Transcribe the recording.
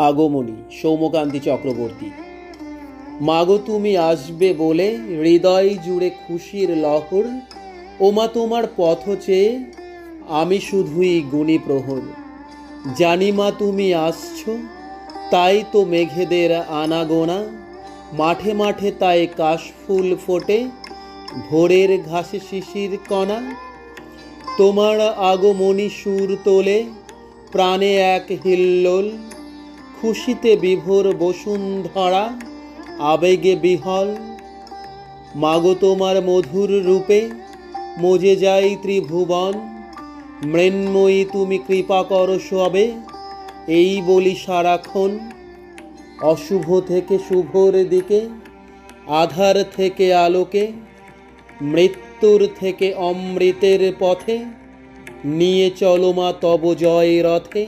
আগমনী সৌম্যকান্তি চক্রবর্তী। মাগো তুমি আসবে বলে হৃদয় জুড়ে খুশির লহর, ওমা তোমার পথ চেয়ে আমি শুধুই গুণী প্রহর। জানি মা তুমি আসছো, তাই তো মেঘেদের আনাগোনা, মাঠে মাঠে তাই কাশফুল ফোটে, ভোরের ঘাসে শিশির কণা। তোমার আগমনী সুর তোলে প্রাণে এক হিল্লোল, খুশিতে বিভোর বসুন্ধরা আবেগে বিহল। মাগো তোমার মধুর রূপে মজে যাই ত্রিভুবন, মৃন্ময়ী তুমি কৃপা করো সবে, এই বলি সারাক্ষণ। অশুভ থেকে শুভর দিকে, আধার থেকে আলোকে, মৃত্যুর থেকে অমৃতের পথে, নিয়ে চলো মা তব জয় রথে।